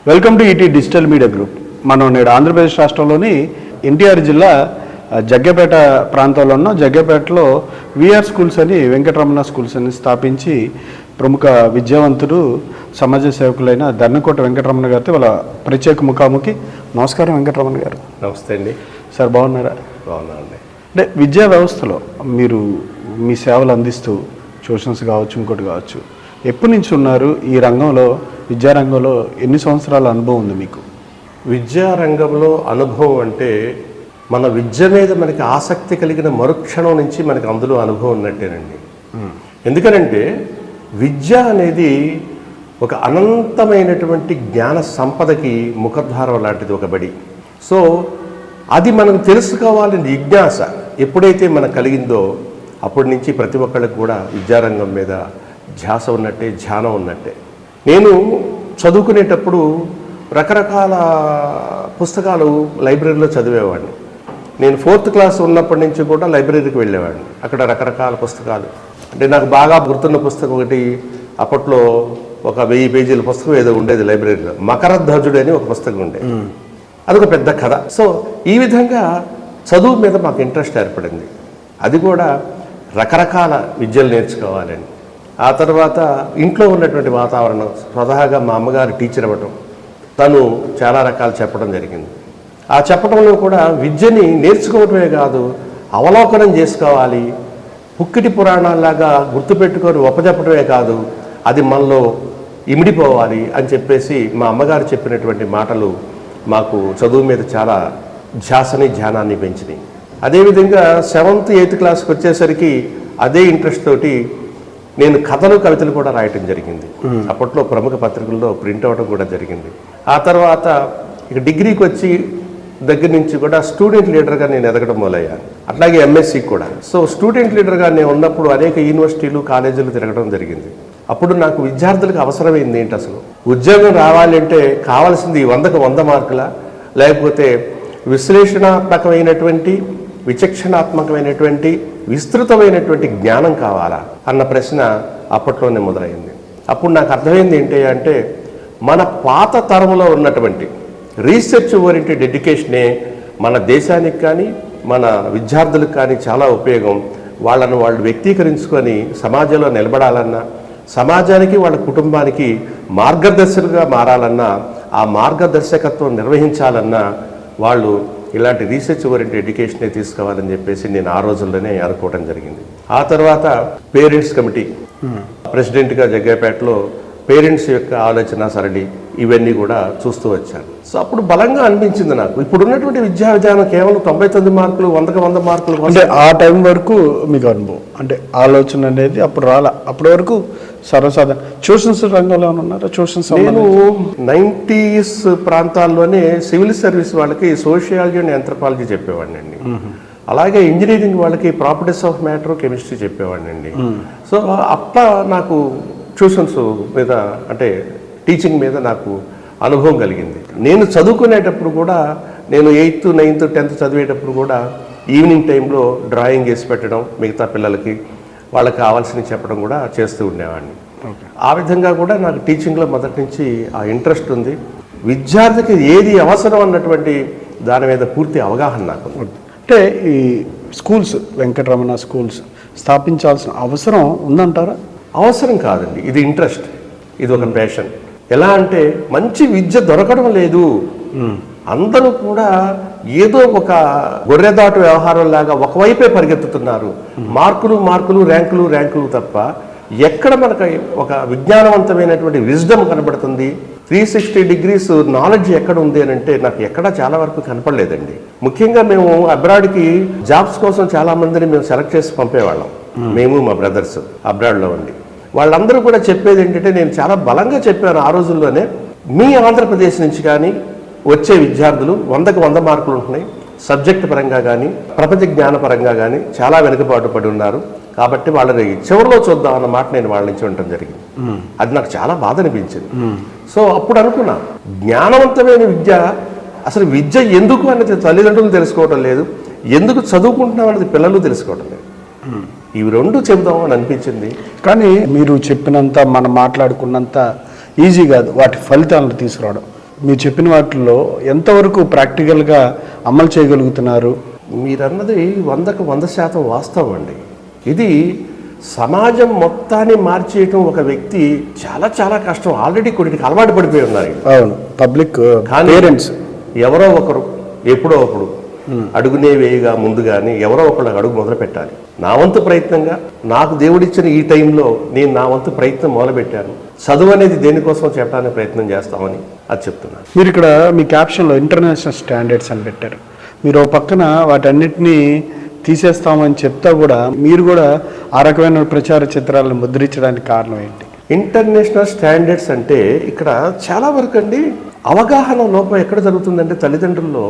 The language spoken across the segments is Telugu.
Welcome to ET digital media group. మనం నేడు ఆంధ్రప్రదేశ్ రాష్ట్రంలోని ఎన్టీఆర్ జిల్లా జగ్గపేట ప్రాంతంలో ఉన్న జగ్గపేటలో విఆర్ స్కూల్స్ అని వెంకటరమణ స్కూల్స్ అని స్థాపించి ప్రముఖ విద్యావంతుడు సమాజ సేవకులైన ధర్నకోట వెంకటరమణ గారితో వాళ్ళ ప్రత్యేక ముఖాముఖి. నమస్కారం వెంకటరమణ గారు. నమస్తే అండి సార్, బాగున్నారా? బాగున్నానండి. అంటే విద్యా వ్యవస్థలో మీరు మీ సేవలు అందిస్తూ ట్యూషన్స్ కావచ్చు, ఇంకోటి కావచ్చు, ఎప్పటి నుంచి ఉన్నారు ఈ రంగంలో? విద్యారంగంలో ఎన్ని సంవత్సరాల అనుభవం ఉంది మీకు? విద్యారంగంలో అనుభవం అంటే మన విద్య మీద మనకి ఆసక్తి కలిగిన మరుక్షణం నుంచి మనకి అందులో అనుభవం ఉన్నట్టేనండి. ఎందుకనంటే విద్య అనేది ఒక అనంతమైనటువంటి జ్ఞాన సంపదకి ముఖద్వారం లాంటిది, ఒక బడి. సో అది మనం తెలుసుకోవాలని జిజ్ఞాస ఎప్పుడైతే మనకు కలిగిందో అప్పటి నుంచి ప్రతి ఒక్కళ్ళకి కూడా విద్యారంగం మీద ధ్యాస ఉన్నట్టే, ధ్యానం ఉన్నట్టే. నేను చదువుకునేటప్పుడు రకరకాల పుస్తకాలు లైబ్రరీలో చదివేవాడిని. నేను 4th క్లాస్ ఉన్నప్పటి నుంచి కూడా లైబ్రరీకి వెళ్ళేవాడిని. అక్కడ రకరకాల పుస్తకాలు, అంటే నాకు బాగా గుర్తున్న పుస్తకం ఒకటి, అప్పట్లో ఒక 1000 పేజీల పుస్తకం ఏదో ఉండేది లైబ్రరీలో, మకరధ్వజుడు అని ఒక పుస్తకం ఉండేది. అదొక పెద్ద కథ. సో ఈ విధంగా చదువు మీద మాకు ఇంట్రెస్ట్ ఏర్పడింది. అది కూడా రకరకాల విద్యలు నేర్చుకోవాలని. ఆ తర్వాత ఇంట్లో ఉన్నటువంటి వాతావరణం, స్వతహాగా మా అమ్మగారు టీచర్ అవ్వటం, తను చాలా రకాలు చెప్పడం జరిగింది. ఆ చెప్పడంలో కూడా విద్యని నేర్చుకోవటమే కాదు, అవలోకనం చేసుకోవాలి, పుక్కిటి పురాణాల్లాగా గుర్తుపెట్టుకొని ఒప్పజెప్పడమే కాదు, అది మనలో ఇమిడిపోవాలి అని చెప్పేసి మా అమ్మగారు చెప్పినటువంటి మాటలు మాకు చదువు మీద చాలా ధ్యాసని, ధ్యానాన్ని పెంచినాయి. అదేవిధంగా 7th 8th క్లాస్కి వచ్చేసరికి అదే ఇంట్రెస్ట్ తోటి నేను కథలు, కవితలు కూడా రాయటం జరిగింది. అప్పట్లో ప్రముఖ పత్రికల్లో ప్రింట్ అవ్వడం కూడా జరిగింది. ఆ తర్వాత ఇక డిగ్రీకి వచ్చి దగ్గర నుంచి కూడా స్టూడెంట్ లీడర్గా నేను ఎదగడం మొదలయ్యాను. అట్లాగే ఎంఎస్సి కూడా. సో స్టూడెంట్ లీడర్గా నేను ఉన్నప్పుడు అనేక యూనివర్సిటీలు, కాలేజీలు తిరగడం జరిగింది. అప్పుడు నాకు విద్యార్థులకు అవసరమైంది ఏంటి, అసలు ఉద్యోగం రావాలంటే కావాల్సింది 100కు 100 మార్కుల, లేకపోతే విశ్లేషణాత్మకమైనటువంటి, విచక్షణాత్మకమైనటువంటి, విస్తృతమైనటువంటి జ్ఞానం కావాలా అన్న ప్రశ్న అప్పట్లోనే మొదలైంది. అప్పుడు నాకు అర్థమైంది ఏంటి అంటే, మన పాత తరంలో ఉన్నటువంటి రీసెర్చ్ ఓరియంటెడ్ ఎడ్యుకేషనే మన దేశానికి కానీ మన విద్యార్థులకు కానీ చాలా ఉపయోగం. వాళ్ళను వాళ్ళు వ్యక్తీకరించుకొని సమాజంలో నిలబడాలన్నా, సమాజానికి వాళ్ళ కుటుంబానికి మార్గదర్శకులుగా మారాలన్నా, ఆ మార్గదర్శకత్వం నిర్వహించాలన్నా వాళ్ళు ఇలాంటి రీసెర్చ్ ఓరియంటెడ్ ఎడ్యుకేషనే తీసుకోవాలని చెప్పేసి నేను ఆ రోజుల్లోనే అనుకోవడం జరిగింది. ఆ తర్వాత పేరెంట్స్ కమిటీ ప్రెసిడెంట్గా జగ్గపేటలో పేరెంట్స్ యొక్క ఆలోచన సరళి ఇవన్నీ కూడా చూస్తూ వచ్చాను. సో అప్పుడు బలంగా అనిపించింది నాకు, ఇప్పుడున్నటువంటి విద్యా విధానం కేవలం 99 మార్కులు, 100కు 100 మార్కులు. అంటే ఆ టైం వరకు మీకు అనుభవం, అంటే ఆలోచన అనేది అప్పుడు రాలా, అప్పటి వరకు సర్వసాధారణ. ట్యూషన్స్ రంగంలో ఉన్నారా? ట్యూషన్స్ నేను 90s ప్రాంతాల్లోనే సివిల్ సర్వీస్ వాళ్ళకి సోషియాలజీ అండ్ ఆంథ్రోపాలజీ చెప్పేవాడిని అండి. అలాగే ఇంజనీరింగ్ వాళ్ళకి ప్రాపర్టీస్ ఆఫ్ మ్యాటర్, కెమిస్ట్రీ చెప్పేవాడిని అండి. సో అట్లా నాకు ట్యూషన్స్ మీద, అంటే టీచింగ్ మీద నాకు అనుభవం కలిగింది. నేను చదువుకునేటప్పుడు కూడా, నేను 8th 9th 10th చదివేటప్పుడు కూడా ఈవినింగ్ టైంలో డ్రాయింగ్ వేసి పెట్టడం, మిగతా పిల్లలకి వాళ్ళకి కావాల్సినవి చెప్పడం కూడా చేస్తూ ఉండేవాడిని. ఆ విధంగా కూడా నాకు టీచింగ్లో మొదటి నుంచి ఆ ఇంట్రెస్ట్ ఉంది. విద్యార్థికి ఏది అవసరం అన్నటువంటి దాని మీద పూర్తి అవగాహన నాకు. అంటే ఈ స్కూల్స్, వెంకటరమణ స్కూల్స్ స్థాపించాల్సిన అవసరం ఉందంటారా? అవసరం కాదండి, ఇది ఇంట్రెస్ట్, ఇది ఒక ప్యాషన్. ఎలా అంటే మంచి విద్య దొరకడం లేదు, అందరూ కూడా ఏదో ఒక గొర్రెదాటు వ్యవహారం లాగా ఒకవైపే పరిగెత్తుతున్నారు. మార్కులు మార్కులు, ర్యాంకులు ర్యాంకులు తప్ప ఎక్కడ మనకు ఒక విజ్ఞానవంతమైనటువంటి విజ్డమ్ కనబడుతుంది, 360 degrees నాలెడ్జ్ ఎక్కడ ఉంది అని అంటే నాకు ఎక్కడా చాలా వరకు కనపడలేదండి. ముఖ్యంగా మేము అబ్రాడ్కి జాబ్స్ కోసం చాలా మందిని మేము సెలెక్ట్ చేసి పంపేవాళ్ళం, మేము మా బ్రదర్స్ అబ్రాడ్లో ఉండి. వాళ్ళందరూ కూడా చెప్పేది ఏంటంటే, నేను చాలా బలంగా చెప్పాను ఆ రోజుల్లోనే, మీ ఆంధ్రప్రదేశ్ నుంచి కానీ వచ్చే విద్యార్థులు 100కు 100 మార్కులు ఉంటున్నాయి, సబ్జెక్ట్ పరంగా కానీ ప్రపంచ జ్ఞాన పరంగా కానీ చాలా వెనుకబాటు పడి ఉన్నారు, కాబట్టి వాళ్ళని చివరిలో చూద్దాం అన్న మాట నేను వాళ్ళ నుంచి ఉండటం జరిగింది. అది నాకు చాలా బాధ అనిపించింది. సో అప్పుడు అనుకున్నా, జ్ఞానవంతమైన విద్య, అసలు విద్య ఎందుకు అనేది తల్లిదండ్రులు తెలుసుకోవటం లేదు, ఎందుకు చదువుకుంటున్నాం అనేది పిల్లలు తెలుసుకోవటం లేదు. ఇవి రెండు చెబుదాం అని అనిపించింది. కానీ మీరు చెప్పినంత, మనం మాట్లాడుకున్నంత ఈజీ కాదు వాటి ఫలితాలను తీసుకురావడం. మీరు చెప్పిన వాటిల్లో ఎంతవరకు ప్రాక్టికల్గా అమలు చేయగలుగుతున్నారు? మీరన్నది 100% వాస్తవం అండి. ఇది సమాజం మొత్తాన్ని మార్చేయటం ఒక వ్యక్తి చాలా చాలా కష్టం. ఆల్రెడీ కొన్నిటికి అలవాటు పడిపోయి ఉన్నారు. అవును, పబ్లిక్ పేరెంట్స్ ఎవరో ఒకరు ఎప్పుడో ఒకడు అడుగునే వేయగా ముందుగానే ఎవరో ఒకళ్ళు అడుగు మొదలు పెట్టాలి. నా వంతు ప్రయత్నంగా నాకు దేవుడిచ్చిన ఈ టైంలో నేను నా వంతు ప్రయత్నం మొదలుపెట్టాను. చదువు అనేది దేనికోసం చెప్పడానికి ప్రయత్నం చేస్తామని అది చెప్తున్నాను. మీరు ఇక్కడ మీ క్యాప్షన్లో ఇంటర్నేషనల్ స్టాండర్డ్స్ అని పెట్టారు. మీరు ఒక పక్కన వాటన్నిటినీ తీసేస్తామని చెప్తా కూడా మీరు కూడా ఆ రకమైన ప్రచార చిత్రాలను ముద్రించడానికి కారణం ఏంటి? ఇంటర్నేషనల్ స్టాండర్డ్స్ అంటే ఇక్కడ చాలా వరకు అండి అవగాహన లోపం ఎక్కడ జరుగుతుందంటే తల్లిదండ్రుల్లో,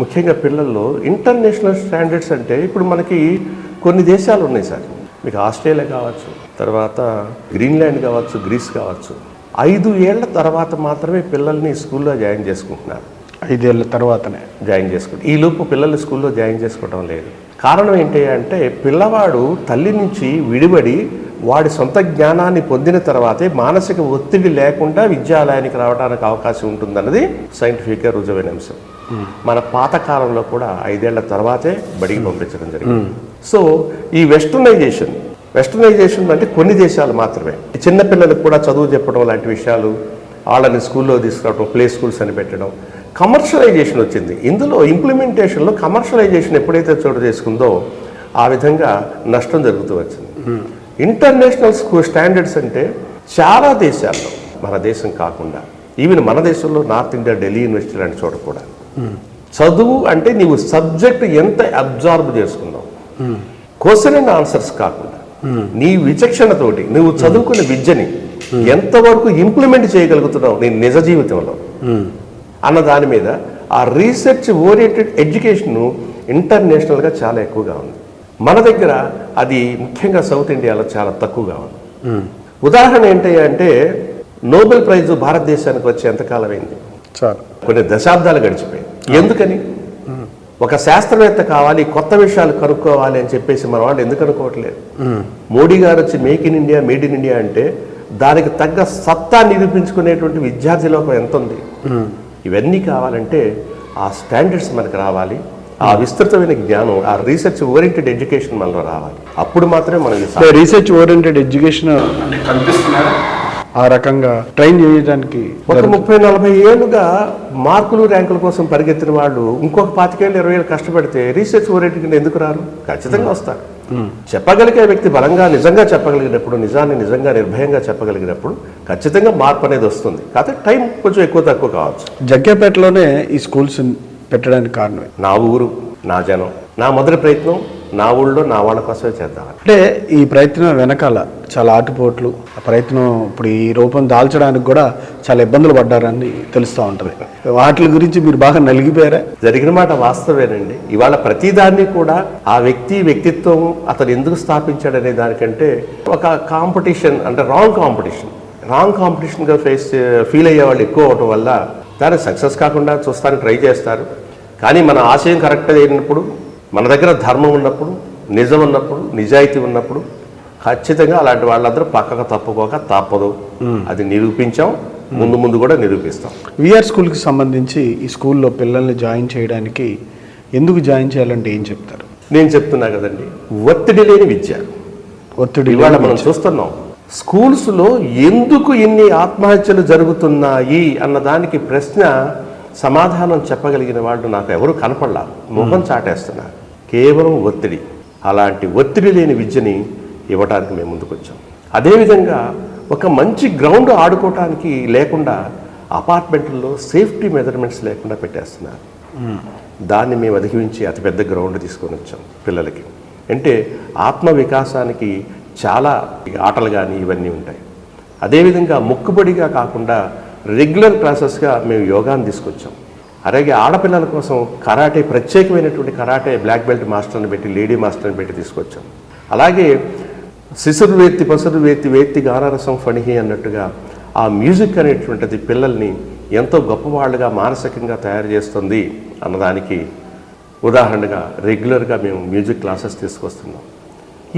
ముఖ్యంగా పిల్లల్లో. ఇంటర్నేషనల్ స్టాండర్డ్స్ అంటే ఇప్పుడు మనకి కొన్ని దేశాలు ఉన్నాయి సార్. మీకు ఆస్ట్రేలియా కావచ్చు, తర్వాత గ్రీన్లాండ్ కావచ్చు, గ్రీస్ కావచ్చు. 5 ఏళ్ల తర్వాత మాత్రమే పిల్లల్ని స్కూల్లో జాయిన్ చేసుకుంటున్నారు. 5 ఏళ్ళ తర్వాతనే జాయిన్ చేసుకుంటారు. ఈ లోపు పిల్లల్ని స్కూల్లో జాయిన్ చేసుకోవడం లేదు. కారణం ఏంటి అంటే పిల్లవాడు తల్లి నుంచి విడిబడి వాడి సొంత జ్ఞానాన్ని పొందిన తర్వాతే మానసిక ఒత్తిడి లేకుండా విద్యాలయానికి రావడానికి అవకాశం ఉంటుందన్నది సైంటిఫిక్గా రుజువైన అంశం. మన పాతకాలంలో కూడా 5 ఏళ్ల తర్వాతే బడికి పంపించడం జరిగింది. సో ఈ వెస్టర్నైజేషన్ అంటే కొన్ని దేశాలు మాత్రమే. చిన్నపిల్లలకు కూడా చదువు చెప్పడం లాంటి విషయాలు, వాళ్ళని స్కూల్లో తీసుకురావడం, ప్లే స్కూల్స్ అని పెట్టడం, కమర్షియలైజేషన్ వచ్చింది. ఇందులో ఇంప్లిమెంటేషన్లో కమర్షియలైజేషన్ ఎప్పుడైతే చోటు చేసుకుందో ఆ విధంగా నష్టం జరుగుతూ వచ్చింది. ఇంటర్నేషనల్ స్టాండర్డ్స్ అంటే చాలా దేశాల్లో, మన దేశం కాకుండా ఈవెన్ మన దేశంలో నార్త్ ఇండియా ఢిల్లీ యూనివర్సిటీ లాంటి చోట కూడా చదువు అంటే నీవు సబ్జెక్ట్ ఎంత అబ్జార్బ్ చేసుకున్నావు, క్వశ్చన్ అండ్ ఆన్సర్స్ కాకుండా నీ విచక్షణతోటి నువ్వు చదువుకున్న విద్యని ఎంతవరకు ఇంప్లిమెంట్ చేయగలుగుతున్నావు నీ నిజ జీవితంలో అన్న దాని మీద ఆ రీసెర్చ్ ఓరియంటెడ్ ఎడ్యుకేషన్ ఇంటర్నేషనల్గా చాలా ఎక్కువగా ఉంది. మన దగ్గర అది ముఖ్యంగా సౌత్ ఇండియాలో చాలా తక్కువగా ఉంది. ఉదాహరణ ఏంటి అంటే నోబెల్ ప్రైజ్ భారతదేశానికి వచ్చి ఎంతకాలం అయింది? కొన్ని దశాబ్దాలు గడిచిపోయింది. ఎందుకని? ఒక శాస్త్రవేత్త కావాలి, కొత్త విషయాలు కనుక్కోవాలి అని చెప్పేసి మన వాళ్ళు ఎందుకు అనుకోవట్లేదు? మోడీ గారు వచ్చి make in India, made in India అంటే దానికి తగ్గ సత్తా నిరూపించుకునేటువంటి విద్యార్థి లోకం ఎంత ఉంది? ఇవన్నీ కావాలంటే ఆ స్టాండర్డ్స్ మనకు రావాలి, ఆ విస్తృతమైన జ్ఞానం, ఆ రీసెర్చ్ ఓరియంటెడ్ ఎడ్యుకేషన్ మనలో రావాలి. అప్పుడు మాత్రమే మనం రీసెర్చ్ ఓరియంటెడ్ ఎడ్యుకేషన్ కనిపిస్తున్నారు. ఆ రకంగా ట్రైన్ చేయడానికి ఒక 30-40 ఏళ్ళుగా మార్కులు ర్యాంకుల కోసం పరిగెత్తిన వాళ్ళు ఇంకొక 25-20 ఏళ్ళు కష్టపడితే రీసెర్చ్ ఓరియంటెడ్ ఎందుకు రారు? ఖచ్చితంగా వస్తారు. చెప్పగలిగే వ్యక్తి బలంగా నిజంగా చెప్పగలిగినప్పుడు, నిజాన్ని నిజంగా నిర్భయంగా చెప్పగలిగినప్పుడు ఖచ్చితంగా మార్పు అనేది వస్తుంది. కాకపోతే టైం కొంచెం ఎక్కువ తక్కువ కావచ్చు. జగ్గేపేటలోనే ఈ స్కూల్స్ పెట్టడానికి కారణమే నా ఊరు, నా జనం, నా మొదటి ప్రయత్నం నా ఊళ్ళో నా వాళ్ళ కోసమే చేద్దాం. అంటే ఈ ప్రయత్నం వెనకాల చాలా ఆటుపోట్లు, ఆ ప్రయత్నం ఇప్పుడు ఈ రూపం దాల్చడానికి కూడా చాలా ఇబ్బందులు పడ్డారని తెలుస్తూ ఉంటుంది. వాటి గురించి మీరు బాగా నలిగిపోయారా? జరిగిన మాట వాస్తవేనండి. ఇవాళ ప్రతిదాన్ని కూడా ఆ వ్యక్తిత్వం అతను ఎందుకు స్థాపించాడనే దానికంటే ఒక కాంపిటీషన్ అంటే రాంగ్ కాంపిటీషన్గా ఫీల్ అయ్యే వాళ్ళు ఎక్కువ అవడం వల్ల దాన్ని సక్సెస్ కాకుండా చూస్తానికి ట్రై చేస్తారు. కానీ మన ఆశయం కరెక్ట్ అయినప్పుడు, మన దగ్గర ధర్మం ఉన్నప్పుడు, నిజం ఉన్నప్పుడు, నిజాయితీ ఉన్నప్పుడు ఖచ్చితంగా అలాంటి వాళ్ళందరూ పక్కకు తప్పుకోక తప్పదు. అది నిరూపించాం, ముందు కూడా నిరూపిస్తాం. విఆర్ స్కూల్కి సంబంధించి ఈ స్కూల్లో పిల్లల్ని జాయిన్ చేయడానికి ఎందుకు జాయిన్ చేయాలంటే ఏం చెప్తారు? నేను చెప్తున్నా కదండి, ఒత్తిడి లేని విద్య. ఇవాళ మనం చూస్తున్నాం స్కూల్స్లో ఎందుకు ఇన్ని ఆత్మహత్యలు జరుగుతున్నాయి అన్నదానికి ప్రశ్న సమాధానం చెప్పగలిగిన వాళ్ళు నాకు ఎవరు కనపడలా, ముఖం చాటేస్తున్నారు. కేవలం ఒత్తిడి. అలాంటి ఒత్తిడి లేని విద్యని ఇవ్వడానికి మేము ముందుకొచ్చాం. అదేవిధంగా ఒక మంచి గ్రౌండ్ ఆడుకోవటానికి లేకుండా అపార్ట్మెంట్లలో సేఫ్టీ మెజర్మెంట్స్ లేకుండా పెట్టేస్తున్నారు. దాన్ని మేము అధిగమించి అతిపెద్ద గ్రౌండ్ తీసుకొని వచ్చాం పిల్లలకి. అంటే ఆత్మ వికాసానికి చాలా ఆటలు కానీ ఇవన్నీ ఉంటాయి. అదేవిధంగా మొక్కుబడిగా కాకుండా రెగ్యులర్ క్లాసెస్గా మేము యోగాను తీసుకొచ్చాం. అలాగే ఆడపిల్లల కోసం కరాటే, ప్రత్యేకమైనటువంటి కరాటే బ్లాక్ బెల్ట్ మాస్టర్ని పెట్టి, లేడీ మాస్టర్ని పెట్టి తీసుకొచ్చాం. అలాగే శిశురు వేత్తి పసురు వేత్తి వేత్తి గానరసం ఫణిహి అన్నట్టుగా ఆ మ్యూజిక్ అనేటువంటిది పిల్లల్ని ఎంతో గొప్పవాళ్ళుగా మానసికంగా తయారు చేస్తుంది అన్నదానికి ఉదాహరణగా రెగ్యులర్గా మేము మ్యూజిక్ క్లాసెస్ తీసుకొస్తున్నాం.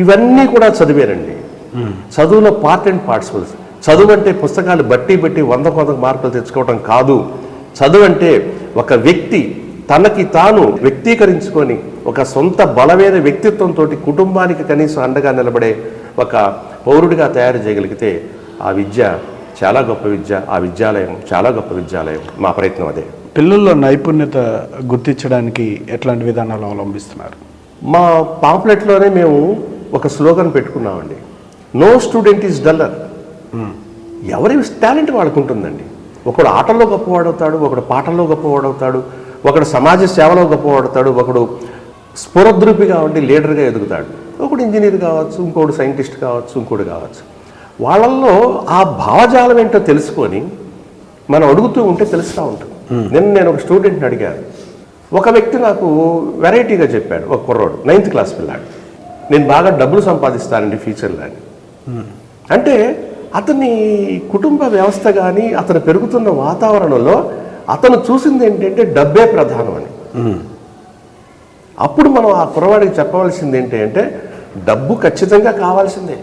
ఇవన్నీ కూడా చదివేనండి. చదువులో పార్ట్ అండ్ పార్ట్స్. చదువు అంటే పుస్తకాలు బట్టి 100 మార్కులు తెచ్చుకోవడం కాదు. చదువు అంటే ఒక వ్యక్తి తనకి తాను వ్యక్తీకరించుకొని ఒక సొంత బలమైన వ్యక్తిత్వంతో కుటుంబానికి కనీసం అండగా నిలబడే ఒక పౌరుడిగా తయారు చేయగలిగితే ఆ విద్య చాలా గొప్ప విద్య, ఆ విద్యాలయం చాలా గొప్ప విద్యాలయం. మా ప్రయత్నం అదే. పిల్లల్లో నైపుణ్యత గుర్తించడానికి ఎట్లాంటి విధానాలు అవలంబిస్తున్నారు? మా పాంప్లెట్లోనే మేము ఒక స్లోగన్ పెట్టుకున్నామండి, నో స్టూడెంట్ ఈజ్ డల్లర్. ఎవరి టాలెంట్ వాళ్ళకు ఉంటుందండి. ఒకడు ఆటల్లో గొప్పవాడవుతాడు, ఒకడు పాటల్లో గొప్పవాడవుతాడు, ఒకడు సమాజ సేవలో గొప్పవాడవుతాడు, ఒకడు స్ఫురద్రూపిగా ఉండి లీడర్గా ఎదుగుతాడు, ఒకడు ఇంజనీర్ కావచ్చు, ఇంకోటి సైంటిస్ట్ కావచ్చు, ఇంకోటి కావచ్చు. వాళ్ళల్లో ఆ భావజాలం ఏంటో తెలుసుకొని మనం అడుగుతూ ఉంటే తెలుస్తూ ఉంటుంది. నేను ఒక స్టూడెంట్ని అడిగాను. ఒక వ్యక్తి నాకు వెరైటీగా చెప్పాడు, ఒక కుర్రోడు 9th క్లాస్ పిల్లాడు, నేను బాగా డబ్బులు సంపాదిస్తానండి ఫ్యూచర్లో అని. అంటే అతని కుటుంబ వ్యవస్థ కానీ అతను పెరుగుతున్న వాతావరణంలో అతను చూసింది ఏంటంటే డబ్బే ప్రధానం అని. అప్పుడు మనం ఆ కుర్రవాడికి చెప్పవలసింది ఏంటంటే డబ్బు ఖచ్చితంగా కావాల్సిందే,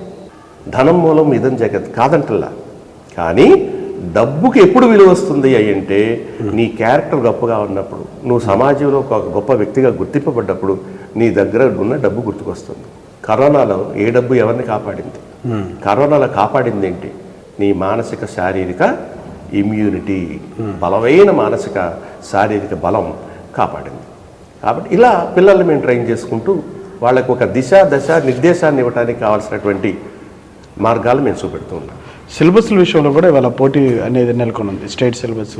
ధనం మూలం ఇదం జగత్ కాదంటల్లా. కానీ డబ్బుకి ఎప్పుడు విలువ వస్తుంది అంటే నీ క్యారెక్టర్ గొప్పగా ఉన్నప్పుడు, నువ్వు సమాజంలో ఒక గొప్ప వ్యక్తిగా గుర్తింపబడ్డప్పుడు నీ దగ్గర ఉన్న డబ్బు గుర్తుకొస్తుంది. కరోనాలో ఏ డబ్బు ఎవరిని కాపాడింది? కరోనాలో కాపాడింది ఏంటి? నీ మానసిక శారీరక ఇమ్యూనిటీ, బలమైన మానసిక శారీరక బలం కాపాడింది. కాబట్టి ఇలా పిల్లల్ని మేము ట్రైన్ చేసుకుంటూ వాళ్ళకు ఒక దిశ దశ నిర్దేశాన్ని ఇవ్వడానికి కావాల్సినటువంటి మార్గాలు మేము చూపెడుతూ ఉన్నాం. సిలబస్ల విషయంలో కూడా ఇవాళ పోటీ అనేది నెలకొని ఉంది. స్టేట్ సిలబస్,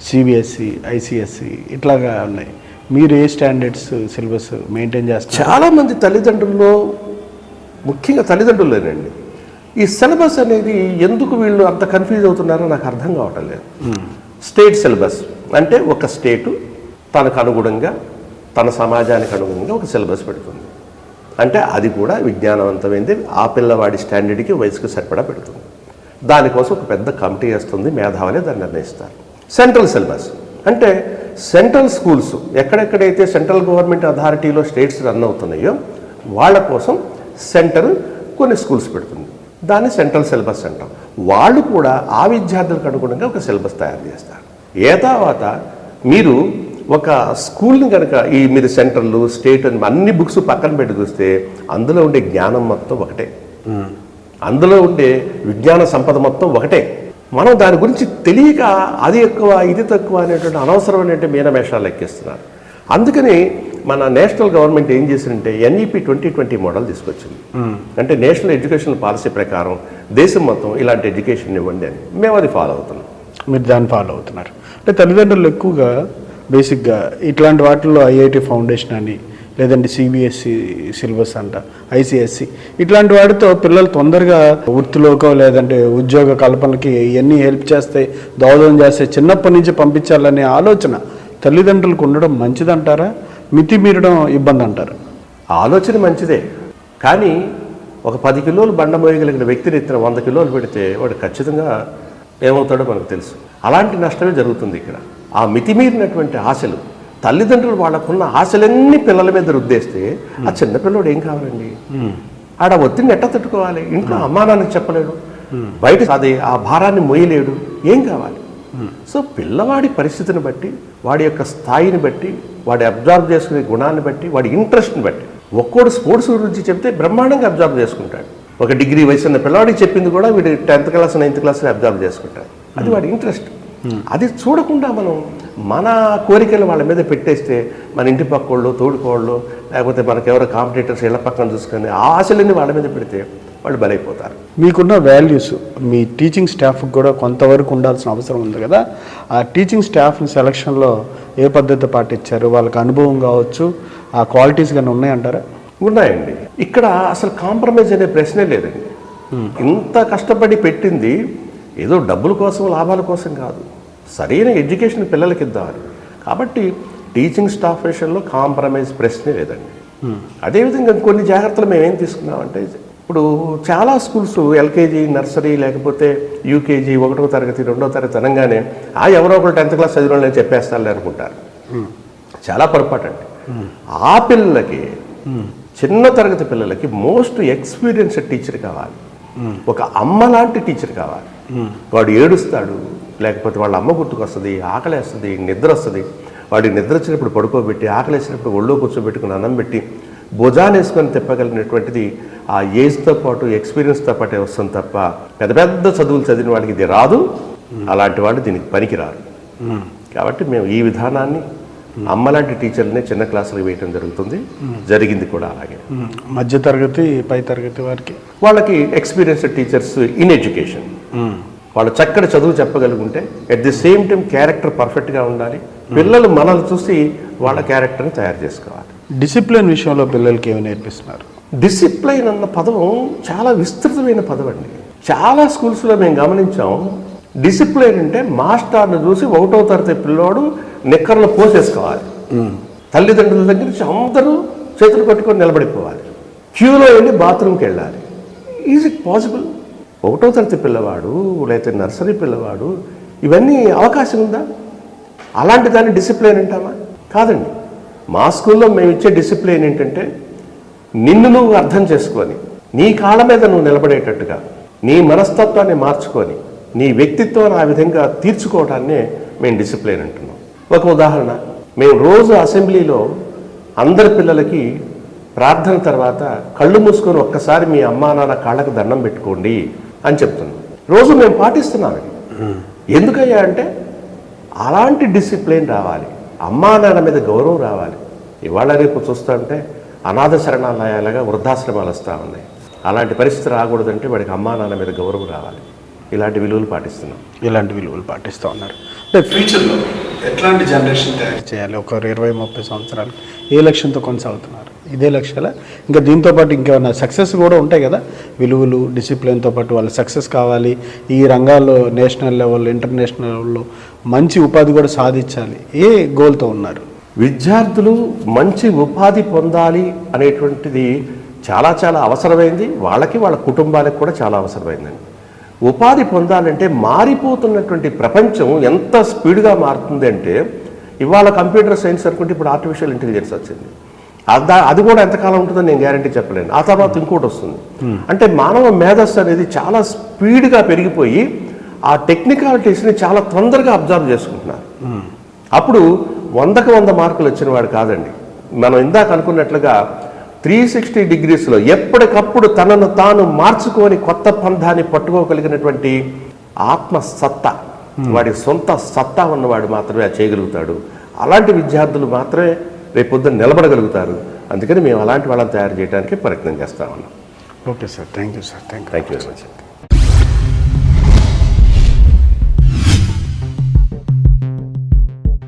సిబిఎస్ఈ, ఐసిఎస్ఈ ఇట్లాగా ఉన్నాయి. మీరు ఏ స్టాండర్డ్స్ సిలబస్ మెయింటైన్ చేస్తారు? చాలామంది తల్లిదండ్రుల్లో, ముఖ్యంగా తల్లిదండ్రులేనండి, ఈ సిలబస్ అనేది ఎందుకు వీళ్ళు అంత కన్ఫ్యూజ్ అవుతున్నారో నాకు అర్థం కావటం లేదు. స్టేట్ సిలబస్ అంటే ఒక స్టేటు తనకు అనుగుణంగా, తన సమాజానికి అనుగుణంగా ఒక సిలబస్ పెడుతుంది. అంటే అది కూడా విజ్ఞానవంతమైంది, ఆ పిల్లవాడి స్టాండర్డ్కి వయసుకు సరిపడా పెడుతుంది. దానికోసం ఒక పెద్ద కమిటీ వేస్తుంది, మేధావులే దాన్ని నిర్ణయిస్తారు. సెంట్రల్ సిలబస్ అంటే సెంట్రల్ స్కూల్స్ ఎక్కడెక్కడైతే సెంట్రల్ గవర్నమెంట్ అథారిటీలో స్టేట్స్ రన్ అవుతున్నాయో వాళ్ళ కోసం సెంటర్ కొన్ని స్కూల్స్ పెడుతుంది, దాన్ని సెంట్రల్ సిలబస్ అంటాం. వాళ్ళు కూడా ఆ విద్యార్థులకు అనుగుణంగా ఒక సిలబస్ తయారు చేస్తారు. తర్వాత మీరు ఒక స్కూల్ని కనుక మీరు సెంట్రల్, స్టేట్ అని అన్ని బుక్స్ పక్కన పెట్టి చూస్తే అందులో ఉండే జ్ఞానం మొత్తం ఒకటే, అందులో ఉండే విజ్ఞాన సంపద మొత్తం ఒకటే. మనం దాని గురించి తెలియక అది ఎక్కువ ఇది తక్కువ అనేటువంటి అనవసరమైనటువంటి మీనమేషాలు ఎక్కిస్తున్నారు. అందుకని మన నేషనల్ గవర్నమెంట్ ఏం చేసిందంటే NEP 2020 మోడల్ తీసుకొచ్చింది. అంటే నేషనల్ ఎడ్యుకేషన్ పాలసీ ప్రకారం దేశం మొత్తం ఇలాంటి ఎడ్యుకేషన్ ఇవ్వండి అని. మేము అది ఫాలో అవుతున్నాం. మీరు దాన్ని ఫాలో అవుతున్నారు. అంటే తల్లిదండ్రులు ఎక్కువగా బేసిక్గా ఇట్లాంటి వాటిల్లో IIT ఫౌండేషన్ అని, లేదంటే CBSE సిలబస్ అంట, ICSE ఇట్లాంటి వాటితో పిల్లలు తొందరగా వృత్తిలోకో లేదంటే ఉద్యోగ కల్పనకి ఇవన్నీ హెల్ప్ చేస్తాయి, దోహదం చేస్తే చిన్నప్పటి నుంచి పంపించాలనే ఆలోచన తల్లిదండ్రులకు ఉండడం మంచిదంటారా, మితిమీరడం ఇబ్బంది అంటారా? ఆలోచన మంచిదే, కానీ ఒక 10 కిలోలు బండ మోయగలిగిన వ్యక్తిని ఎత్తిన 100 కిలోలు పెడితే వాడు ఖచ్చితంగా ఏమవుతాడో మనకు తెలుసు. అలాంటి నష్టమే జరుగుతుంది ఇక్కడ. ఆ మితిమీరినటువంటి ఆశలు, తల్లిదండ్రులు వాళ్ళకున్న ఆశలన్నీ పిల్లల మీద రుద్దేస్తే ఆ చిన్నపిల్లడు ఏం కావాలండి? ఆడ ఒత్తిడిని ఎట్ట తట్టుకోవాలి? ఇంట్లో అమ్మానానికి చెప్పలేడు, బయట అది ఆ భారాన్ని మోయలేడు, ఏం కావాలి? సో పిల్లవాడి పరిస్థితిని బట్టి, వాడి యొక్క స్థాయిని బట్టి, వాడి అబ్జర్వ్ చేసుకునే గుణాన్ని బట్టి, వాడి ఇంట్రెస్ట్ని బట్టి, ఒక్కోడు స్పోర్ట్స్ గురించి చెప్తే బ్రహ్మాండంగా అబ్జర్వ్ చేసుకుంటాడు. ఒక డిగ్రీ వయసు ఉన్న పిల్లవాడికి చెప్పింది కూడా వీడు 10th class 9th class observe చేసుకుంటాడు. అది వాడి ఇంట్రెస్ట్. అది చూడకుండా మనం మన కోరికలు వాళ్ళ మీద పెట్టేస్తే మన ఇంటి పక్కోళ్ళు, తోడుకోళ్ళు, లేకపోతే మనకెవరో కాంపిటేటర్స్ ఇళ్ళ పక్కన చూసుకొని ఆ ఆశలన్నీ వాళ్ళ మీద పెడితే వాళ్ళు బలైపోతారు. మీకున్న వాల్యూస్ మీ టీచింగ్ స్టాఫ్కి కూడా కొంతవరకు ఉండాల్సిన అవసరం ఉంది కదా. ఆ టీచింగ్ స్టాఫ్ సెలక్షన్లో ఏ పద్ధతి పాటించారు? వాళ్ళకి అనుభవం కావచ్చు, ఆ క్వాలిటీస్ కానీ ఉన్నాయంటారా? ఉన్నాయండి. ఇక్కడ అసలు కాంప్రమైజ్ అనే ప్రశ్నే లేదండి. ఇంత కష్టపడి పెట్టింది ఏదో డబ్బుల కోసం, లాభాల కోసం కాదు, సరైన ఎడ్యుకేషన్ పిల్లలకి ఇద్దామని. కాబట్టి టీచింగ్ స్టాఫ్ విషయంలో కాంప్రమైజ్ ప్రశ్నే లేదండి. అదేవిధంగా కొన్ని జాగ్రత్తలు మేమేం తీసుకున్నామంటే, ఇప్పుడు చాలా స్కూల్స్ LKG, నర్సరీ, లేకపోతే UKG 1వ తరగతి 2వ తరగతి అనగానే ఎవరో ఒకరు 10th క్లాస్ చదివిన నేను చెప్పేస్తాను అనుకుంటారు. చాలా పొరపాటు అండి. ఆ పిల్లలకి, చిన్న తరగతి పిల్లలకి మోస్ట్ ఎక్స్పీరియన్స్డ్ టీచర్ కావాలి, ఒక అమ్మ లాంటి టీచర్ కావాలి. వాడు ఏడుస్తాడు, లేకపోతే వాళ్ళ అమ్మ గుర్తుకొస్తుంది, ఆకలేస్తుంది, నిద్ర వస్తుంది. వాడికి నిద్ర వచ్చినప్పుడు పడుకోబెట్టి, ఆకలి వేసినప్పుడు ఒళ్ళో కూర్చోబెట్టుకుని అన్నం పెట్టి భుజాన్ని వేసుకొని తిప్పగలిగినటువంటిది ఆ ఏజ్తో పాటు ఎక్స్పీరియన్స్తో పాటే వస్తుంది తప్ప పెద్ద పెద్ద చదువులు చదివిన వాళ్ళకి ఇది రాదు. అలాంటి వాళ్ళు దీనికి పనికిరారు. కాబట్టి మేము ఈ విధానాన్ని అమ్మలాంటి టీచర్లనే చిన్న క్లాసులకు వేయటం జరిగింది కూడా అలాగే. మధ్య తరగతి పై తరగతి వారికి వాళ్ళకి ఎక్స్పీరియన్స్డ్ టీచర్స్ ఇన్ ఎడ్యుకేషన్, వాళ్ళు చక్కటి చదువు చెప్పగలుగుంటే at the same time character పర్ఫెక్ట్గా ఉండాలి. పిల్లలు మనల్ని చూసి వాళ్ళ క్యారెక్టర్ని తయారు చేసుకోవాలి. డిసిప్లిన్ విషయంలో పిల్లలకి ఏమి నేర్పిస్తున్నారు? డిసిప్లైన్ అన్న పదం చాలా విస్తృతమైన పదం అండి. చాలా స్కూల్స్లో మేము గమనించాం, డిసిప్లైన్ అంటే మాస్టర్ని చూసి 1వ తరగతి పిల్లోడు నిక్కర్లు పోసేసుకోవాలి, తల్లిదండ్రుల దగ్గర నుంచి అందరూ చేతులు కట్టుకొని నిలబడిపోవాలి, క్యూలో వెళ్ళి బాత్రూమ్కి వెళ్ళాలి. Is it possible? 1వ తరగతి పిల్లవాడు లేకపోతే నర్సరీ పిల్లవాడు ఇవన్నీ అవకాశం ఉందా? అలాంటి దాన్ని డిసిప్లైన్ అంటామా? కాదండి. మా స్కూల్లో మేము ఇచ్చే డిసిప్లైన్ ఏంటంటే నిన్ను నువ్వు అర్థం చేసుకొని నీ కాళ్ళ మీద నువ్వు నిలబడేటట్టుగా నీ మనస్తత్వాన్ని మార్చుకొని నీ వ్యక్తిత్వాన్ని ఆ విధంగా తీర్చుకోవడాన్నే మేము డిసిప్లైన్ అంటున్నాం. ఒక ఉదాహరణ, మేము రోజు అసెంబ్లీలో అందరి పిల్లలకి ప్రార్థన తర్వాత కళ్ళు మూసుకొని ఒక్కసారి మీ అమ్మా నాన్న కాళ్ళకు దండం పెట్టుకోండి అని చెప్తున్నాం. రోజు మేము పాటిస్తున్నామండి. ఎందుకయ్యా అంటే అలాంటి డిసిప్లిన్ రావాలి, అమ్మా నాన్న మీద గౌరవం రావాలి. ఇవాళ రేపు చూస్తుంటే అనాథ శరణాలయాలుగా వృద్ధాశ్రమాలు వస్తూ ఉన్నాయి. అలాంటి పరిస్థితి రాకూడదంటే వాడికి అమ్మా నాన్న మీద గౌరవం రావాలి. ఇలాంటి విలువలు పాటిస్తున్నాం. ఇలాంటి విలువలు పాటిస్తూ ఉన్నారు. అంటే ఫ్యూచర్లో ఎట్లాంటి జనరేషన్ తయారు చేయాలి? ఒక 20-30 సంవత్సరాలు ఏ లక్ష్యంతో కొనసాగుతున్నారు? ఇదే లక్ష్యాల ఇంకా దీంతో పాటు ఇంకేమైనా సక్సెస్ కూడా ఉంటాయి కదా? విలువలు డిసిప్లిన్తో పాటు వాళ్ళు సక్సెస్ కావాలి, ఈ రంగాల్లో నేషనల్ లెవెల్ ఇంటర్నేషనల్ లెవెల్లో మంచి ఉపాధి కూడా సాధించాలి, ఏ గోల్తో ఉన్నారు? విద్యార్థులు మంచి ఉపాధి పొందాలి అనేటువంటిది చాలా చాలా అవసరమైంది. వాళ్ళకి వాళ్ళ కుటుంబాలకు కూడా చాలా అవసరమైందండి. ఉపాధి పొందాలంటే మారిపోతున్నటువంటి ప్రపంచం ఎంత స్పీడ్గా మారుతుంది అంటే, ఇవాళ కంప్యూటర్ సైన్స్ అనుకుంటే ఇప్పుడు ఆర్టిఫిషియల్ ఇంటెలిజెన్స్ వచ్చింది. అది కూడా ఎంతకాలం ఉంటుందని నేను గ్యారంటీ చెప్పలేను. ఆ తర్వాత ఇంకోటి వస్తుంది. అంటే మానవ మేధస్సు అనేది చాలా స్పీడ్గా పెరిగిపోయి ఆ టెక్నికాలిటీస్ని చాలా తొందరగా అబ్జర్వ్ చేసుకుంటున్నారు. అప్పుడు 100కి 100 మార్కులు వచ్చిన వాడు కాదండి. మనం ఇందాక అనుకున్నట్లుగా 360 డిగ్రీస్లో ఎప్పటికప్పుడు తనను తాను మార్చుకొని కొత్త పంధాన్ని పట్టుకోగలిగినటువంటి ఆత్మసత్తా, వాడి సొంత సత్తా ఉన్నవాడు మాత్రమే అది చేయగలుగుతాడు. అలాంటి విద్యార్థులు మాత్రమే రేపొద్దున నిలబడగలుగుతారు. అందుకని మేము అలాంటి వాళ్ళని తయారు చేయడానికి ప్రయత్నం చేస్తా ఉన్నాం. Okay sir, thank you sir, thank you very much.